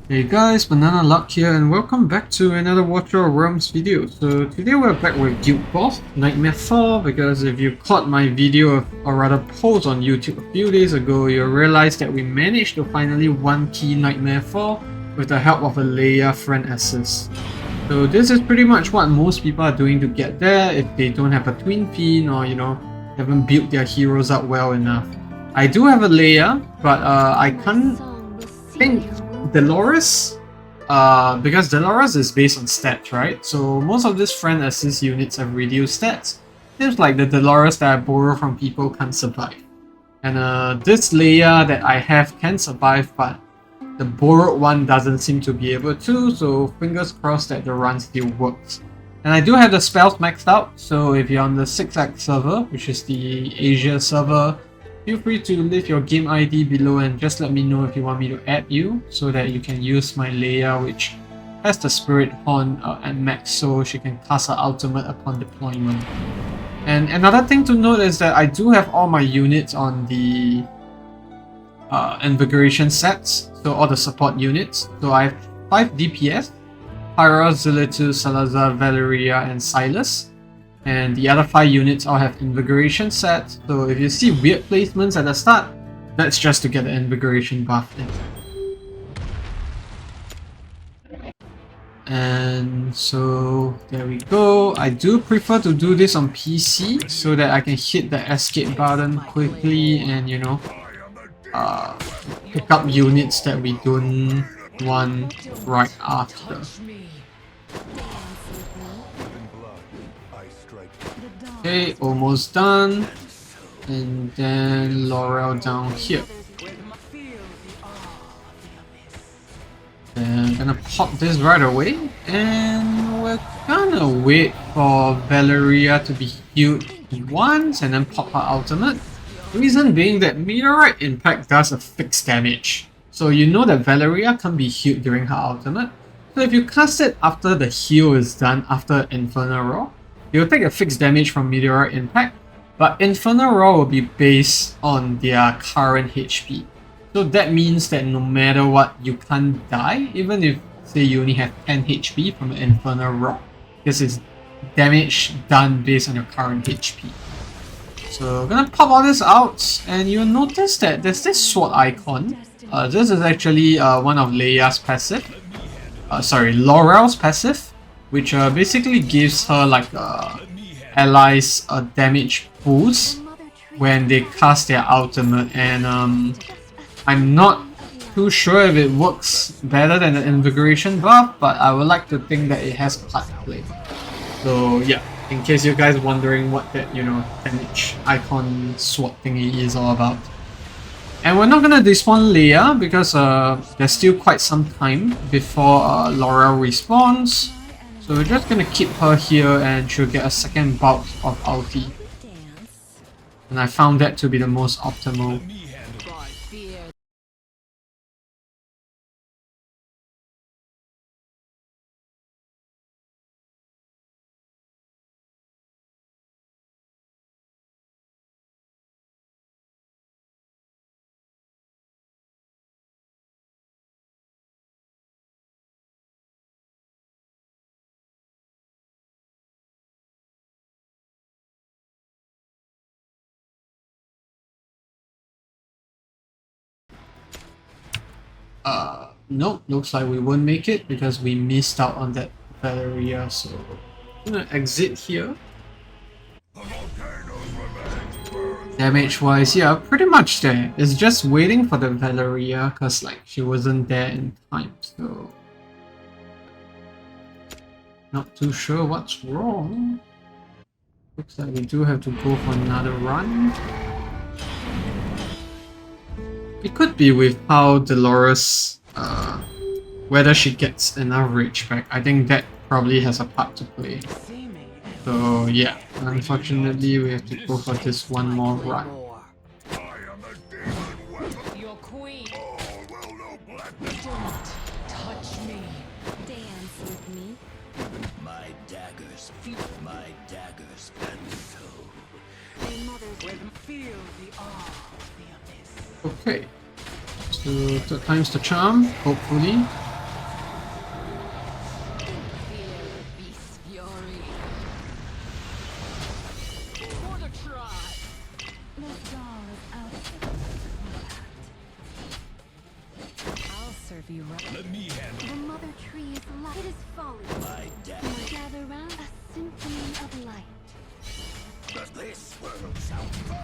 Hey guys, Banana Luck here and welcome back to another Watcher of Realms video. So today we're back with Guild Boss, Nightmare 4, because if you caught my video, or rather post on YouTube a few days ago, you'll realize that we managed to finally one key Nightmare 4 with the help of a Laya friend assist. So this is pretty much what most people are doing to get there if they don't have a Twin Fiend or haven't built their heroes up well enough. I do have a Laya, but I can't think Dolores, because Dolores is based on stats, right? So most of these friend assist units have reduced stats. Seems like the Dolores that I borrow from people can't survive. And this Laya that I have can survive, but the borrowed one doesn't seem to be able to, so fingers crossed that the run still works. And I do have the spells maxed out, so if you're on the 6X server, which is the Asia server, feel free to leave your game ID below and just let me know if you want me to add you so that you can use my Laya, which has the Spirit Horn at max, so she can cast her ultimate upon deployment. And another thing to note is that I do have all my units on the Invigoration sets, so all the support units. So I have 5 DPS, Pyra, Zilitus, Salazar, Valeriya, and Silas. And the other 5 units all have Invigoration sets, so if you see weird placements at the start, that's just to get the Invigoration buff in. And so there we go. I do prefer to do this on PC so that I can hit the escape button quickly and pick up units that we don't want right after. Okay, almost done. And then Laurel down here. And I'm gonna pop this right away. And we're gonna wait for Valeriya to be healed once and then pop her ultimate. Reason being that Meteorite Impact does a fixed damage. So you know that Valeriya can't be healed during her ultimate. So if you cast it after the heal is done after Infernal Roar, you'll take a fixed damage from Meteorite Impact, but Infernal Roar will be based on their current HP. So that means that no matter what, you can't die, even if, say, you only have 10 HP from an Infernal Roar. This is damage done based on your current HP. So I'm gonna pop all this out, and you'll notice that there's this sword icon. This is actually one of Laya's passive. Laurel's passive, which basically gives her like allies a damage boost when they cast their ultimate, and I'm not too sure if it works better than the Invigoration buff, but I would like to think that it has part to play. So yeah, in case you guys wondering what that damage icon sword thingy is all about. And we're not gonna despawn Laya because there's still quite some time before Laurel respawns. So we're just gonna keep her here and she'll get a second bout of ulti. And I found that to be the most optimal. Nope, looks like we won't make it because we missed out on that Valeriya, so I'm gonna exit here. Damage wise, yeah, pretty much there. It's just waiting for the Valeriya because like she wasn't there in time, so not too sure what's wrong. Looks like we do have to go for another run. It could be with how Dolores, whether she gets enough rage back. I think that probably has a part to play. So yeah, unfortunately we have to go for this one more run. Okay, so third time's the charm, hopefully. serve you right. Let me handle The mother tree is light. It is falling. my death. Gather round a symphony of light. This world shall burn.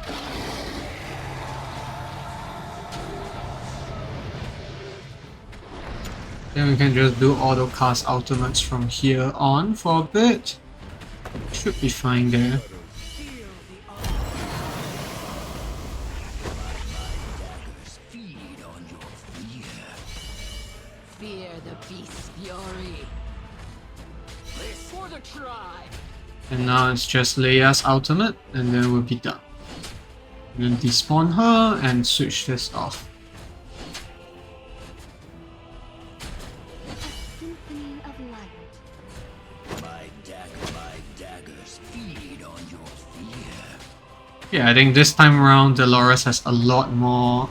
Then we can just do auto cast ultimates from here on for a bit. Should be fine there. Feed on your fear. Fear the beast's fury. For the tribe. And now it's just Laya's ultimate, and then we'll be done. And then despawn her and switch this off. Symphony of light. My daggers feed on your fear. Yeah, I think this time around Dolores has a lot more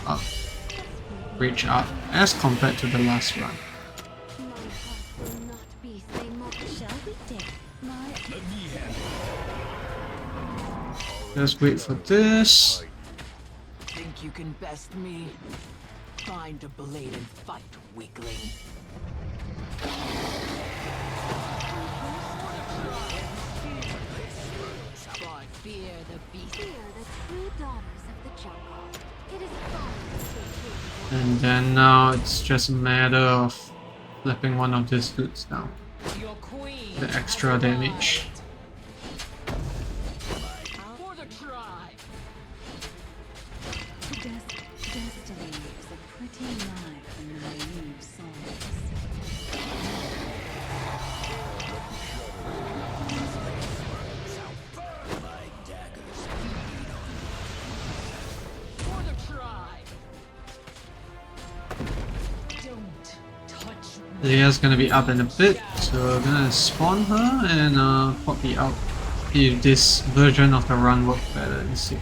reach up as compared to the last run. My heart will not be same. Shall we dare? Let me handle Just wait for this. Think you can best me? Find a blade and fight, weakling. Fear the beast. Fear the true daughters of the jungle. It is fine. And then now it's just a matter of flipping one of these dudes down. Your queen. The extra damage. For the tribe. Destiny is a pretty life in naive songs. my daggers feed on For the tribe. Don't touch me. Lea's gonna be up in a bit, so we're gonna spawn her and pop the out. If this version of the run worked better and see.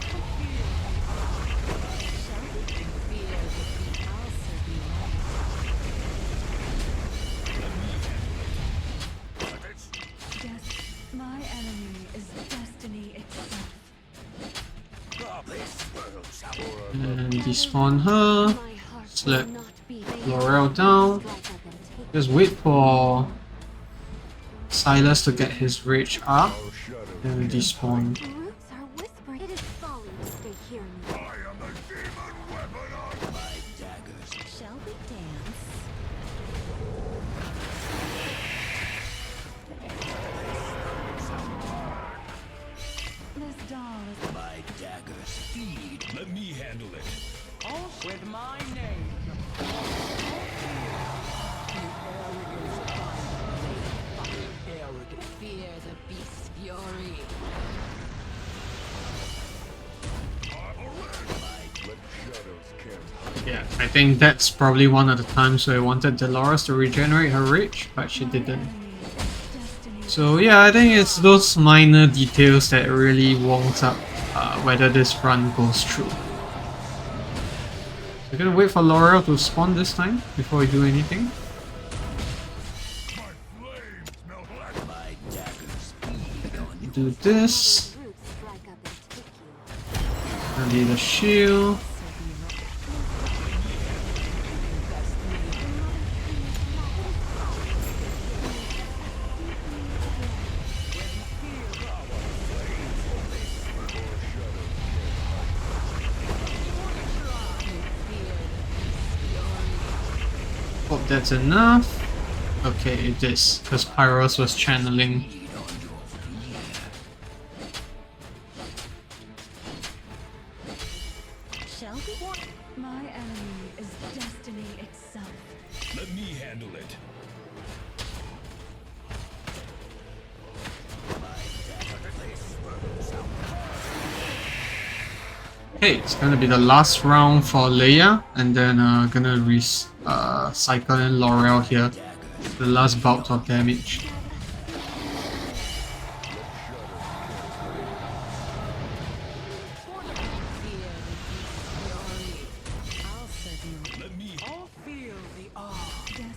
My enemy is destiny itself. this world shall And despawn her. My heart Slap will not be Laurel down. Just wait for Silas to get his rage up. Then we despawn. The roots are whispering. It is folly to stay here. I am the demon weapon of my daggers. Shall we dance? This doll is My daggers feed. Let me handle it. With my name. Arrogant. fear the beast's fury. Yeah, I think that's probably one of the times where I wanted Dolores to regenerate her rage, but she didn't. So yeah, I think it's those minor details that really wonks up whether this run goes through. We're gonna wait for Laurel to spawn this time before we do anything. My daggers feed on Do this. Roots strike up and take you. Gonna need a shield. Hope that's enough. Okay, it is, because Pyros was channeling. Shall we? My enemy is destiny itself. Let me handle it. Okay, it's gonna be the last round for Laya, and then gonna cycle in Laurel here. The last bout of damage. I'll serve you. Let me I'll feel the awe. Destiny.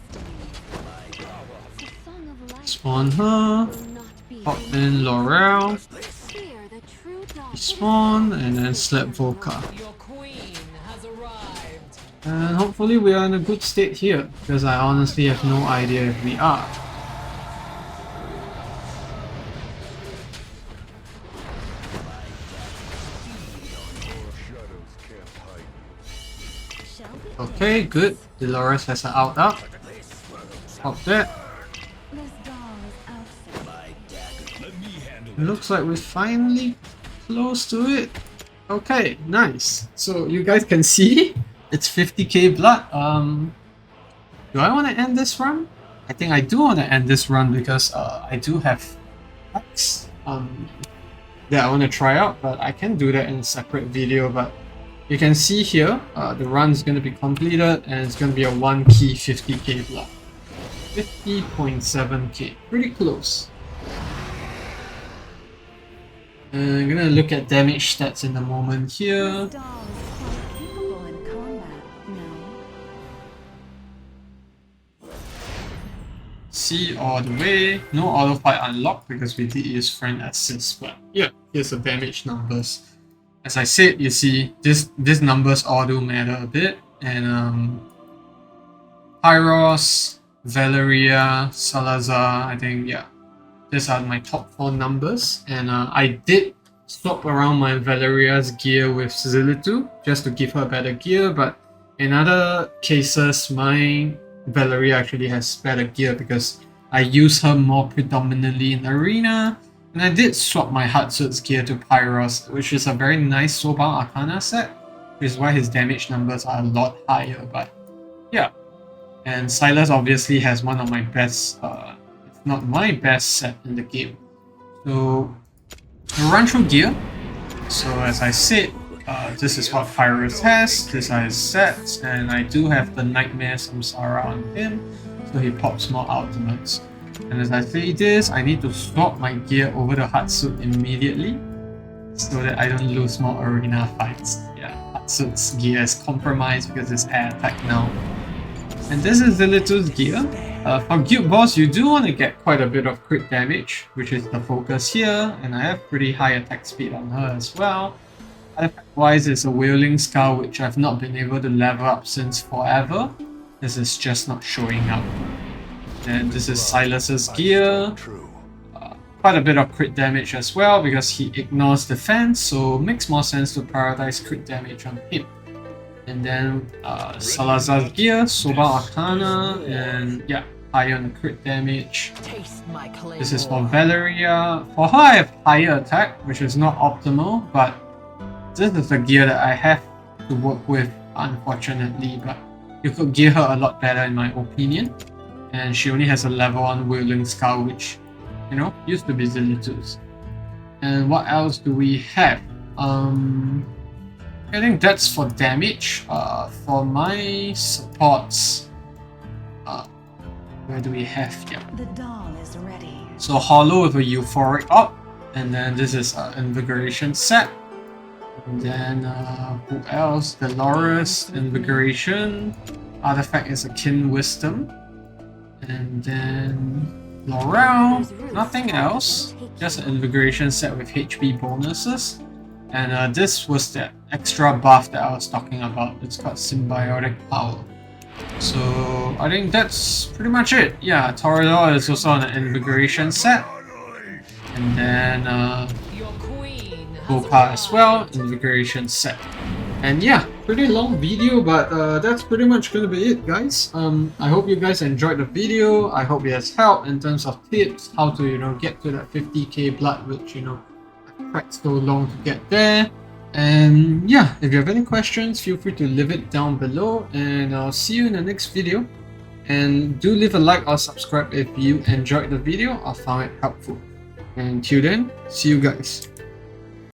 The song of life Spawn her. will not be. Pop in Laurel. Fear the true dog. Spawn, and then slap Volca. Your queen has arrived. And hopefully we are in a good state here, because I honestly have no idea if we are. Okay, good. Dolores has an out up. Pop that. This doll is outside. Looks like we're finally close to it. Okay, nice. So you guys can see it's 50k blood. Do I want to end this run? I think I do want to end this run because I do have packs that I want to try out, but I can do that in a separate video. But you can see here, the run is going to be completed and it's going to be a 1 key 50k blood. 50.7k, pretty close. And I'm gonna look at damage stats in a moment here. This doll is quite capable in combat, no? C all the way. No auto fight unlocked because we did use friend assist, but yeah, here's the damage numbers. As I said, you see, these numbers all do matter a bit. And Pyros, Valeriya, Salazar, I think, yeah. These are my top 4 numbers, and I did swap around my Valeriya's gear with Zilitu just to give her better gear, but in other cases my Valeriya actually has better gear because I use her more predominantly in arena, and I did swap my Hatsu's gear to Pyros, which is a very nice Soba Arcana set, which is why his damage numbers are a lot higher, but yeah. And Silas obviously has one of my best not my best set in the game. So we'll run through gear. So as I said, this is what Pyros has, these are his sets, and I do have the Nightmare Samsara on him, so he pops more ultimates. And as I say this, I need to swap my gear over to Hatsu immediately so that I don't lose more arena fights. Yeah, Hatsu's gear is compromised because it's air attack now. And this is Zilitu's gear. For Guild Boss, you do want to get quite a bit of crit damage, which is the focus here, and I have pretty high attack speed on her as well. Artifact-wise, it's a Wailing Skull, which I've not been able to level up since forever. This is just not showing up. And this is Silas's gear. Quite a bit of crit damage as well, because he ignores defense, so makes more sense to prioritize crit damage on him. And then Salazar's gear, Soba Arcana, and yeah, higher on the crit damage. This is for Valeriya. For her, I have higher attack, which is not optimal, but this is the gear that I have to work with, unfortunately. But you could gear her a lot better, in my opinion. And she only has a level 1 Wailing Skull, which, you know, used to be Zilitu's. And what else do we have? I think that's for damage. For my supports, where do we have? Yeah. The doll is ready. So Hollow with a Euphoric up, and then this is Invigoration set. And then who else? Dolores, Invigoration. Artifact is a Kin Wisdom. And then Laurel, nothing else. Just an Invigoration set with HP bonuses. And this was the extra buff that I was talking about. It's got Symbiotic Power. So I think that's pretty much it. Yeah, Torador is also on an Invigoration set. And then Bopa as well, Invigoration set. And yeah, pretty long video, but that's pretty much gonna be it, guys. I hope you guys enjoyed the video. I hope it has helped in terms of tips, how to, you know, get to that 50k blood, which, you know, quite so long to get there. And yeah, if you have any questions, feel free to leave it down below, and I'll see you in the next video. And do leave a like or subscribe if you enjoyed the video or found it helpful. And till then, see you guys.